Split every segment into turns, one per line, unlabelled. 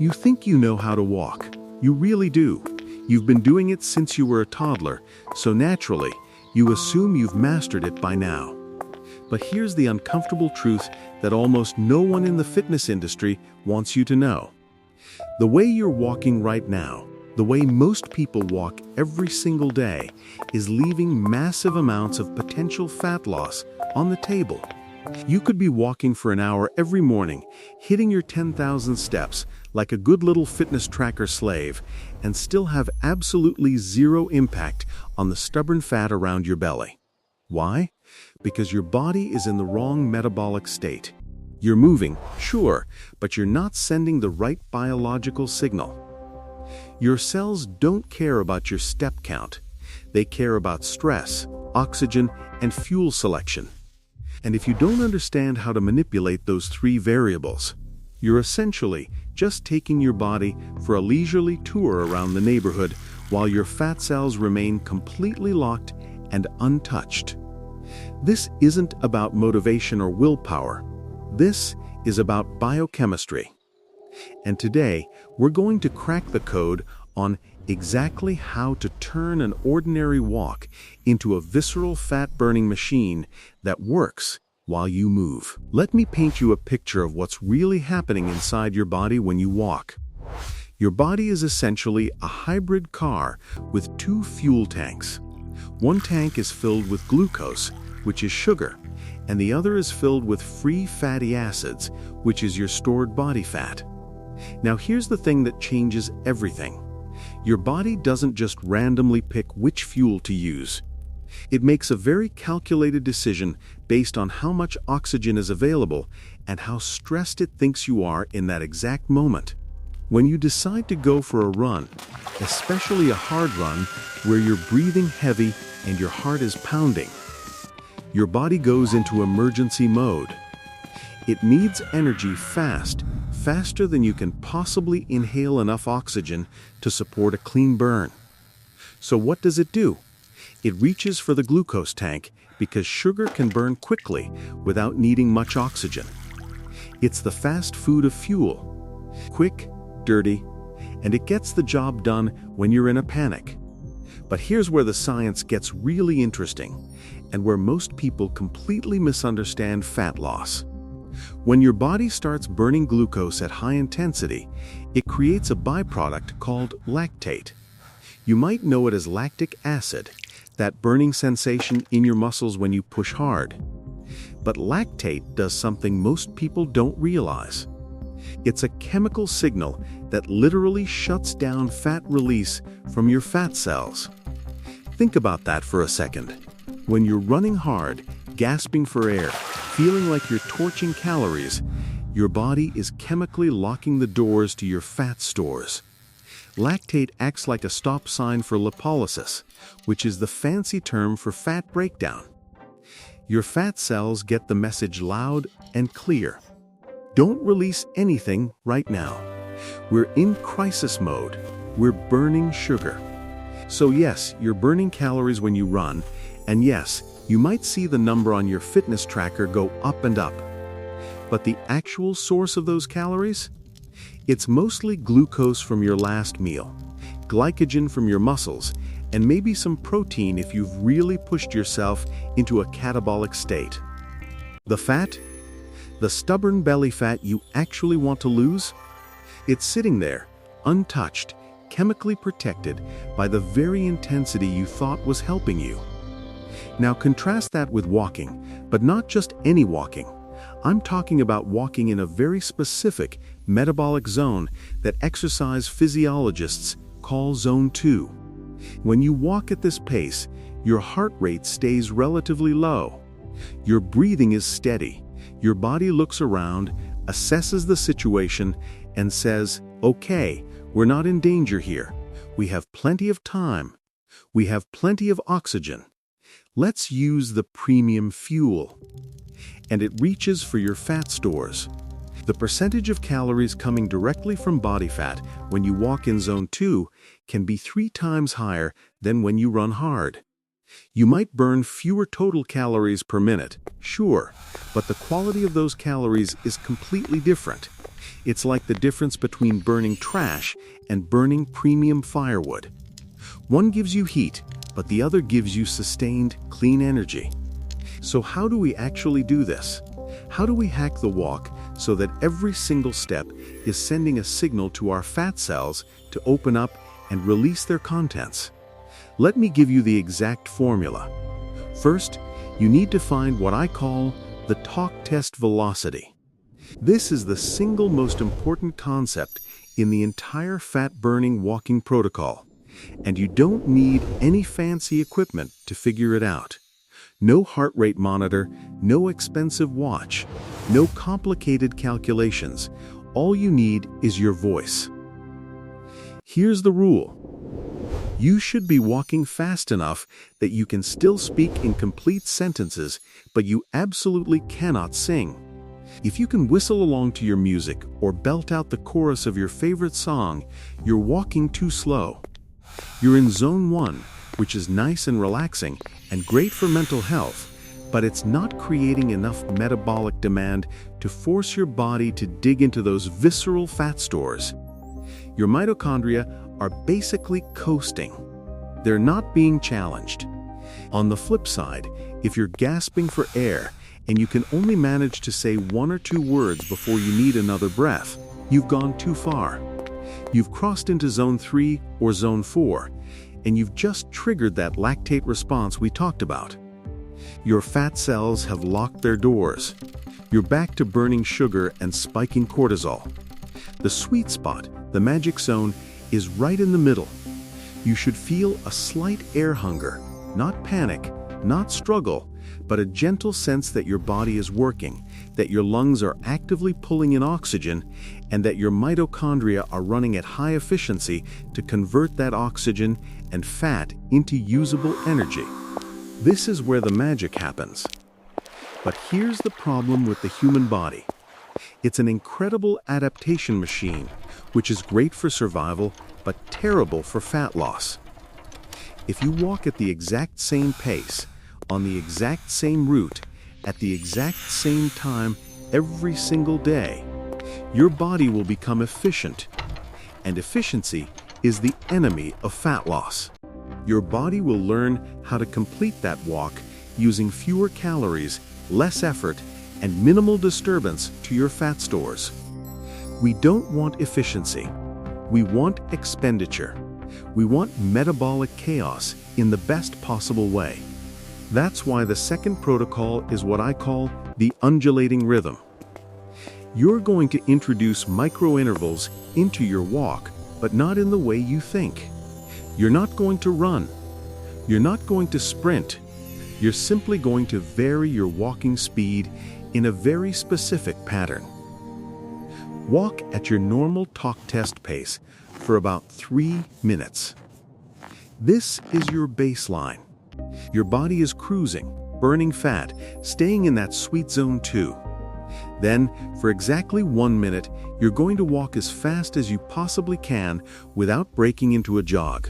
You think you know how to walk. You really do. You've been doing it since you were a toddler, so naturally, you assume you've mastered it by now. But here's the uncomfortable truth that almost no one in the fitness industry wants you to know. The way you're walking right now, the way most people walk every single day, is leaving massive amounts of potential fat loss on the table. You could be walking for an hour every morning, hitting your 10,000 steps like a good little fitness tracker slave, and still have absolutely zero impact on the stubborn fat around your belly. Why? Because your body is in the wrong metabolic state. You're moving, sure, but you're not sending the right biological signal. Your cells don't care about your step count. They care about stress, oxygen, and fuel selection. And if you don't understand how to manipulate those three variables, you're essentially just taking your body for a leisurely tour around the neighborhood while your fat cells remain completely locked and untouched. This isn't about motivation or willpower. This is about biochemistry. And today, we're going to crack the code on exactly how to turn an ordinary walk into a visceral fat-burning machine that works while you move. Let me paint you a picture of what's really happening inside your body when you walk. Your body is essentially a hybrid car with two fuel tanks. One tank is filled with glucose, which is sugar, and the other is filled with free fatty acids, which is your stored body fat. Now here's the thing that changes everything. Your body doesn't just randomly pick which fuel to use. It makes a very calculated decision based on how much oxygen is available and how stressed it thinks you are in that exact moment. When you decide to go for a run, especially a hard run where you're breathing heavy and your heart is pounding, your body goes into emergency mode. It needs energy fast, faster than you can possibly inhale enough oxygen to support a clean burn. So what does it do? It reaches for the glucose tank because sugar can burn quickly without needing much oxygen. It's the fast food of fuel. Quick, dirty, and it gets the job done when you're in a panic. But here's where the science gets really interesting and where most people completely misunderstand fat loss. When your body starts burning glucose at high intensity, it creates a byproduct called lactate. You might know it as lactic acid, that burning sensation in your muscles when you push hard. But lactate does something most people don't realize. It's a chemical signal that literally shuts down fat release from your fat cells. Think about that for a second. When you're running hard, gasping for air, feeling like you're torching calories, your body is chemically locking the doors to your fat stores. Lactate acts like a stop sign for lipolysis, which is the fancy term for fat breakdown. Your fat cells get the message loud and clear. Don't release anything right now. We're in crisis mode. We're burning sugar. So yes, you're burning calories when you run, and yes, you might see the number on your fitness tracker go up and up. But the actual source of those calories? It's mostly glucose from your last meal, glycogen from your muscles, and maybe some protein if you've really pushed yourself into a catabolic state. The fat? The stubborn belly fat you actually want to lose? It's sitting there, untouched, chemically protected by the very intensity you thought was helping you. Now contrast that with walking, but not just any walking. I'm talking about walking in a very specific metabolic zone that exercise physiologists call Zone 2. When you walk at this pace, your heart rate stays relatively low. Your breathing is steady. Your body looks around, assesses the situation, and says, "Okay, we're not in danger here. We have plenty of time. We have plenty of oxygen. Let's use the premium fuel." And it reaches for your fat stores. The percentage of calories coming directly from body fat when you walk in Zone 2 can be 3 times higher than when you run hard. You might burn fewer total calories per minute, sure, but the quality of those calories is completely different. It's like the difference between burning trash and burning premium firewood. One gives you heat, but the other gives you sustained, clean energy. So how do we actually do this? How do we hack the walk so that every single step is sending a signal to our fat cells to open up and release their contents? Let me give you the exact formula. First, you need to find what I call the talk test velocity. This is the single most important concept in the entire fat-burning walking protocol, and you don't need any fancy equipment to figure it out. No heart rate monitor, no expensive watch, no complicated calculations. All you need is your voice. Here's the rule. You should be walking fast enough that you can still speak in complete sentences, but you absolutely cannot sing. If you can whistle along to your music or belt out the chorus of your favorite song, you're walking too slow. You're in zone 1, which is nice and relaxing and great for mental health, but it's not creating enough metabolic demand to force your body to dig into those visceral fat stores. Your mitochondria are basically coasting. They're not being challenged. On the flip side, if you're gasping for air and you can only manage to say 1 or 2 words before you need another breath, you've gone too far. You've crossed into zone 3 or zone 4, and you've just triggered that lactate response we talked about. Your fat cells have locked their doors. You're back to burning sugar and spiking cortisol. The sweet spot, the magic zone, is right in the middle. You should feel a slight air hunger, not panic, not struggle, but a gentle sense that your body is working, that your lungs are actively pulling in oxygen, and that your mitochondria are running at high efficiency to convert that oxygen and fat into usable energy. This is where the magic happens. But here's the problem with the human body. It's an incredible adaptation machine, which is great for survival, but terrible for fat loss. If you walk at the exact same pace, on the exact same route, at the exact same time every single day, your body will become efficient. And efficiency is the enemy of fat loss. Your body will learn how to complete that walk using fewer calories, less effort, and minimal disturbance to your fat stores. We don't want efficiency. We want expenditure. We want metabolic chaos in the best possible way. That's why the second protocol is what I call the undulating rhythm. You're going to introduce micro-intervals into your walk, but not in the way you think. You're not going to run. You're not going to sprint. You're simply going to vary your walking speed in a very specific pattern. Walk at your normal talk test pace for about 3 minutes. This is your baseline. Your body is cruising, burning fat, staying in that sweet zone 2. Then, for exactly 1 minute, you're going to walk as fast as you possibly can without breaking into a jog.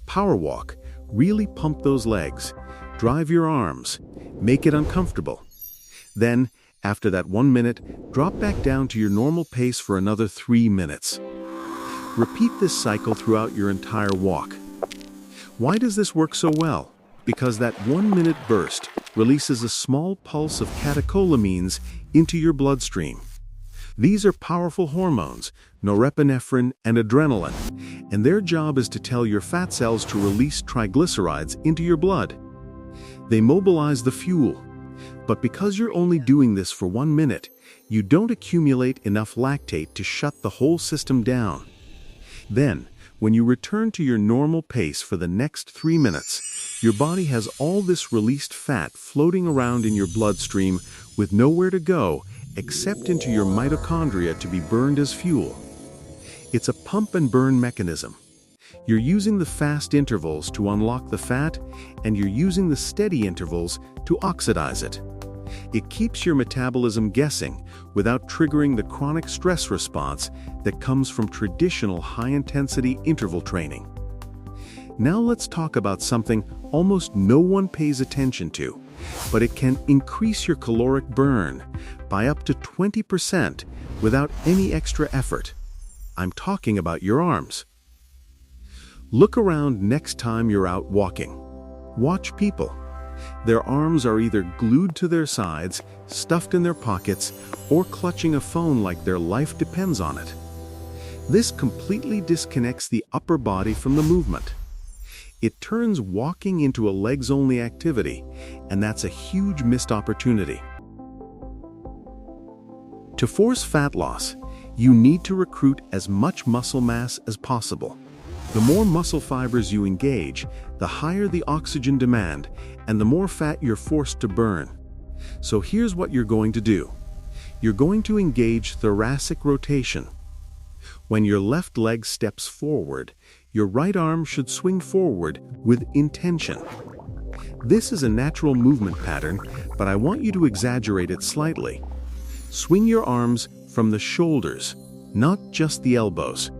Power walk, really pump those legs, drive your arms, make it uncomfortable. Then, after that 1 minute, drop back down to your normal pace for another 3 minutes. Repeat this cycle throughout your entire walk. Why does this work so well? Because that 1 minute burst releases a small pulse of catecholamines into your bloodstream. These are powerful hormones, norepinephrine and adrenaline, and their job is to tell your fat cells to release triglycerides into your blood. They mobilize the fuel. But because you're only doing this for 1 minute, you don't accumulate enough lactate to shut the whole system down. Then, when you return to your normal pace for the next 3 minutes, your body has all this released fat floating around in your bloodstream with nowhere to go except into your mitochondria to be burned as fuel. It's a pump and burn mechanism. You're using the fast intervals to unlock the fat, and you're using the steady intervals to oxidize it. It keeps your metabolism guessing without triggering the chronic stress response that comes from traditional high-intensity interval training. Now let's talk about something almost no one pays attention to, but it can increase your caloric burn by up to 20% without any extra effort. I'm talking about your arms. Look around next time you're out walking. Watch people. Their arms are either glued to their sides, stuffed in their pockets, or clutching a phone like their life depends on it. This completely disconnects the upper body from the movement. It turns walking into a legs-only activity, and that's a huge missed opportunity. To force fat loss, you need to recruit as much muscle mass as possible. The more muscle fibers you engage, the higher the oxygen demand, and the more fat you're forced to burn. So here's what you're going to do. You're going to engage thoracic rotation. When your left leg steps forward, your right arm should swing forward with intention. This is a natural movement pattern, but I want you to exaggerate it slightly. Swing your arms from the shoulders, not just the elbows.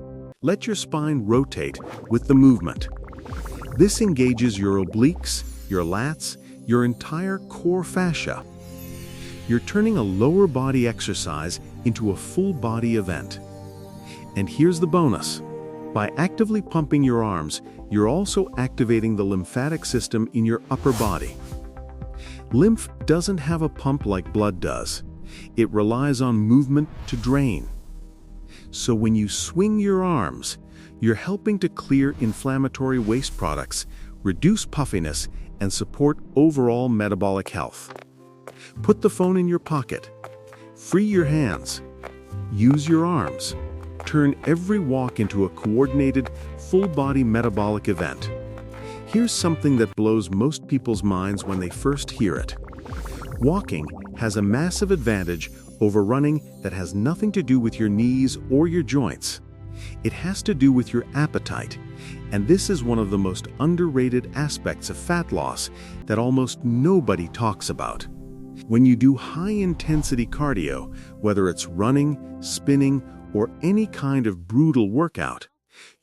Let your spine rotate with the movement. This engages your obliques, your lats, your entire core fascia. You're turning a lower body exercise into a full body event. And here's the bonus. By actively pumping your arms, you're also activating the lymphatic system in your upper body. Lymph doesn't have a pump like blood does. It relies on movement to drain. So when you swing your arms, you're helping to clear inflammatory waste products, reduce puffiness, and support overall metabolic health. Put the phone in your pocket. Free your hands. Use your arms. Turn every walk into a coordinated, full-body metabolic event. Here's something that blows most people's minds when they first hear it. Walking has a massive advantage over running that has nothing to do with your knees or your joints. It has to do with your appetite, and this is one of the most underrated aspects of fat loss that almost nobody talks about. When you do high-intensity cardio, whether it's running, spinning, or any kind of brutal workout,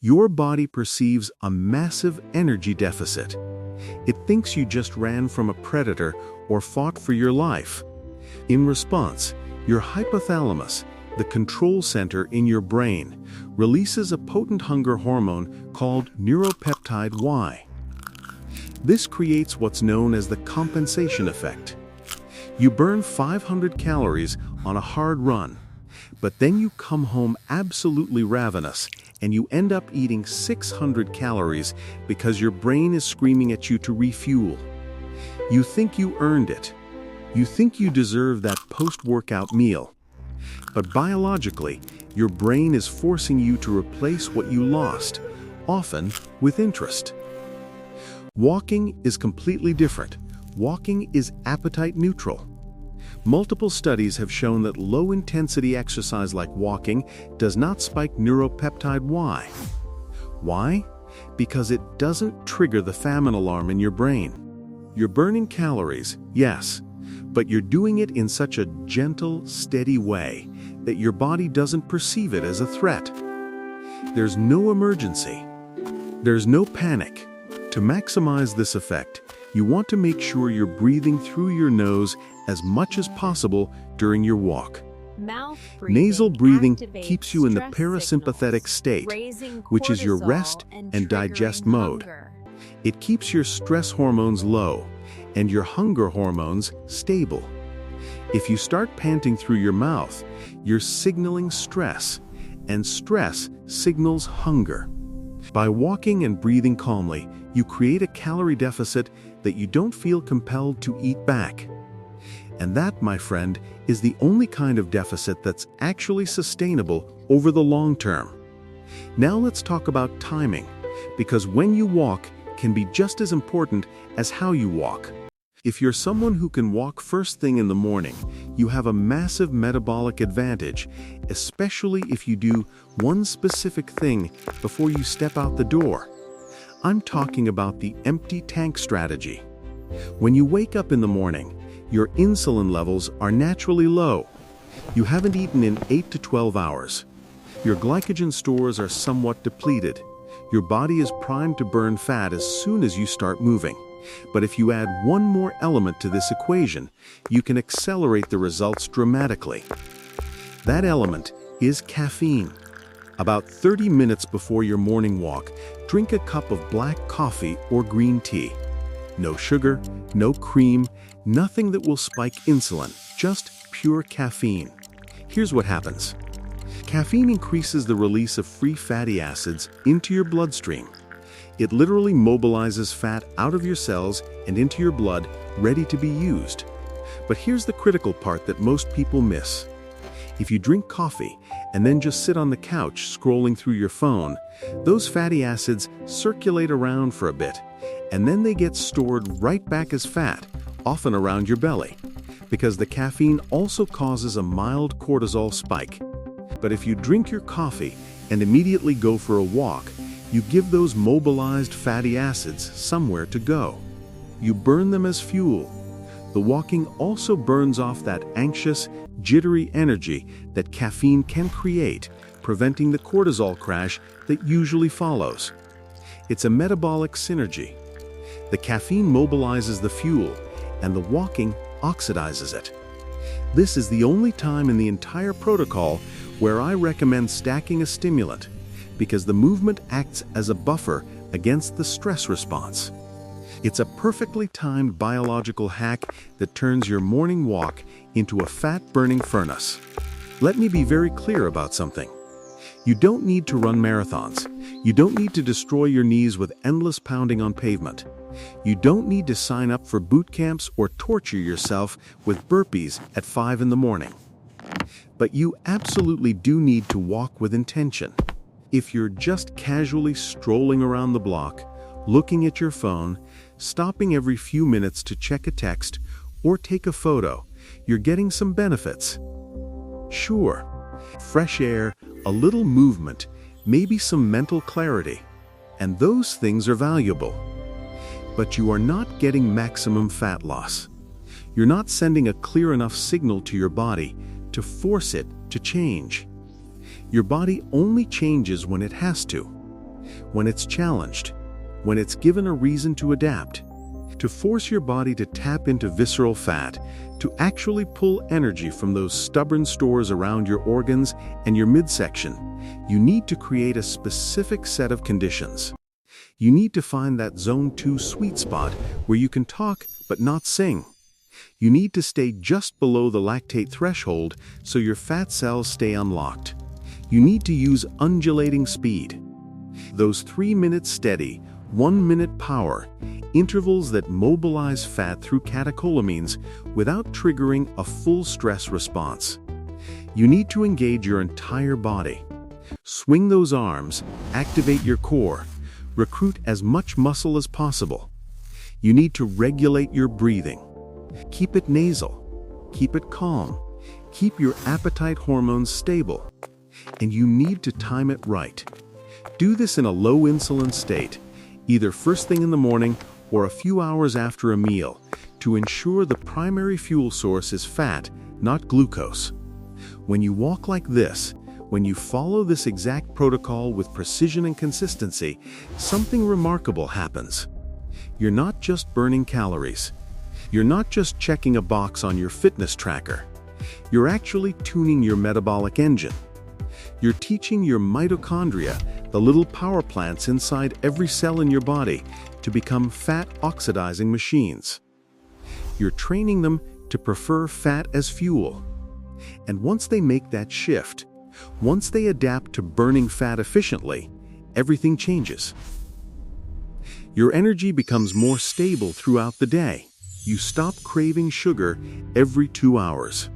your body perceives a massive energy deficit. It thinks you just ran from a predator or fought for your life. In response, your hypothalamus, the control center in your brain, releases a potent hunger hormone called neuropeptide Y. This creates what's known as the compensation effect. You burn 500 calories on a hard run, but then you come home absolutely ravenous and you end up eating 600 calories because your brain is screaming at you to refuel. You think you earned it. You think you deserve that post-workout meal. But biologically, your brain is forcing you to replace what you lost, often with interest. Walking is completely different. Walking is appetite neutral. Multiple studies have shown that low-intensity exercise like walking does not spike neuropeptide Y. Why? Because it doesn't trigger the famine alarm in your brain. You're burning calories, yes, but you're doing it in such a gentle, steady way that your body doesn't perceive it as a threat. There's no emergency. There's no panic. To maximize this effect, you want to make sure you're breathing through your nose as much as possible during your walk. Nasal breathing keeps you in the parasympathetic state, which is your rest and digest mode. It keeps your stress hormones low and your hunger hormones stable. If you start panting through your mouth, you're signaling stress, and stress signals hunger. By walking and breathing calmly, you create a calorie deficit that you don't feel compelled to eat back. And that, my friend, is the only kind of deficit that's actually sustainable over the long term. Now let's talk about timing, because when you walk can be just as important as how you walk. If you're someone who can walk first thing in the morning, you have a massive metabolic advantage, especially if you do one specific thing before you step out the door. I'm talking about the empty tank strategy. When you wake up in the morning, your insulin levels are naturally low. You haven't eaten in 8 to 12 hours. Your glycogen stores are somewhat depleted. Your body is primed to burn fat as soon as you start moving. But if you add one more element to this equation, you can accelerate the results dramatically. That element is caffeine. About 30 minutes before your morning walk, drink a cup of black coffee or green tea. No sugar, no cream, nothing that will spike insulin, just pure caffeine. Here's what happens. Caffeine increases the release of free fatty acids into your bloodstream. It literally mobilizes fat out of your cells and into your blood, ready to be used. But here's the critical part that most people miss. If you drink coffee and then just sit on the couch scrolling through your phone, those fatty acids circulate around for a bit, and then they get stored right back as fat, often around your belly, because the caffeine also causes a mild cortisol spike. But if you drink your coffee and immediately go for a walk, you give those mobilized fatty acids somewhere to go. You burn them as fuel. The walking also burns off that anxious, jittery energy that caffeine can create, preventing the cortisol crash that usually follows. It's a metabolic synergy. The caffeine mobilizes the fuel, and the walking oxidizes it. This is the only time in the entire protocol where I recommend stacking a stimulant, because the movement acts as a buffer against the stress response. It's a perfectly timed biological hack that turns your morning walk into a fat-burning furnace. Let me be very clear about something. You don't need to run marathons. You don't need to destroy your knees with endless pounding on pavement. You don't need to sign up for boot camps or torture yourself with burpees at 5 in the morning. But you absolutely do need to walk with intention. If you're just casually strolling around the block, looking at your phone, stopping every few minutes to check a text or take a photo, you're getting some benefits. Sure, fresh air, a little movement, maybe some mental clarity, and those things are valuable. But you are not getting maximum fat loss. You're not sending a clear enough signal to your body to force it to change. Your body only changes when it has to, when it's challenged, when it's given a reason to adapt. To force your body to tap into visceral fat, to actually pull energy from those stubborn stores around your organs and your midsection, you need to create a specific set of conditions. You need to find that zone 2 sweet spot where you can talk but not sing. You need to stay just below the lactate threshold so your fat cells stay unlocked. You need to use undulating speed. Those 3-minute steady, 1-minute power, intervals that mobilize fat through catecholamines without triggering a full stress response. You need to engage your entire body. Swing those arms, activate your core, recruit as much muscle as possible. You need to regulate your breathing. Keep it nasal. Keep it calm. Keep your appetite hormones stable. And you need to time it right. Do this in a low insulin state, either first thing in the morning or a few hours after a meal, to ensure the primary fuel source is fat, not glucose. When you walk like this, when you follow this exact protocol with precision and consistency, something remarkable happens. You're not just burning calories. You're not just checking a box on your fitness tracker. You're actually tuning your metabolic engine. You're teaching your mitochondria, the little power plants inside every cell in your body, to become fat-oxidizing machines. You're training them to prefer fat as fuel. And once they make that shift, once they adapt to burning fat efficiently, everything changes. Your energy becomes more stable throughout the day. You stop craving sugar every 2 hours.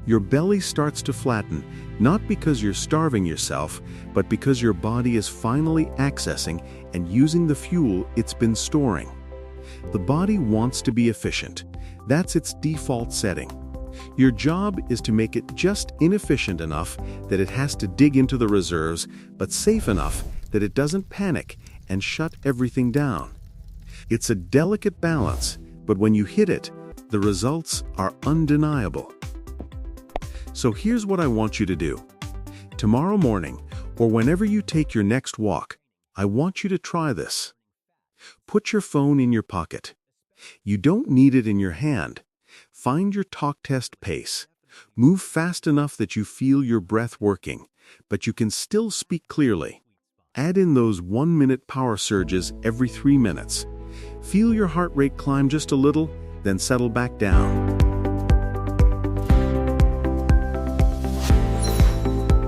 Your belly starts to flatten, not because you're starving yourself, but because your body is finally accessing and using the fuel it's been storing. The body wants to be efficient. That's its default setting. Your job is to make it just inefficient enough that it has to dig into the reserves, but safe enough that it doesn't panic and shut everything down. It's a delicate balance, but when you hit it, the results are undeniable. So here's what I want you to do. Tomorrow morning, or whenever you take your next walk, I want you to try this. Put your phone in your pocket. You don't need it in your hand. Find your talk test pace. Move fast enough that you feel your breath working, but you can still speak clearly. Add in those 1-minute power surges every 3 minutes. Feel your heart rate climb just a little, then settle back down.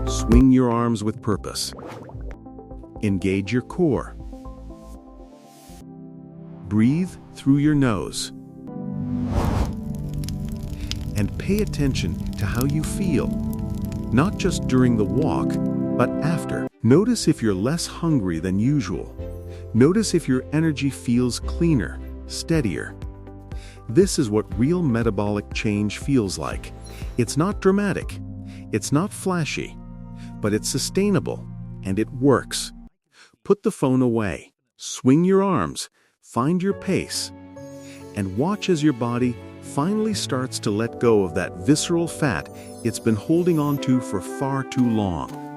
Swing your arms with purpose. Engage your core. Breathe through your nose. And pay attention to how you feel, not just during the walk, but after. Notice if you're less hungry than usual. Notice if your energy feels cleaner, steadier. This is what real metabolic change feels like. It's not dramatic, it's not flashy, but it's sustainable, and it works. Put the phone away, swing your arms, find your pace, and watch as your body finally starts to let go of that visceral fat it's been holding on to for far too long.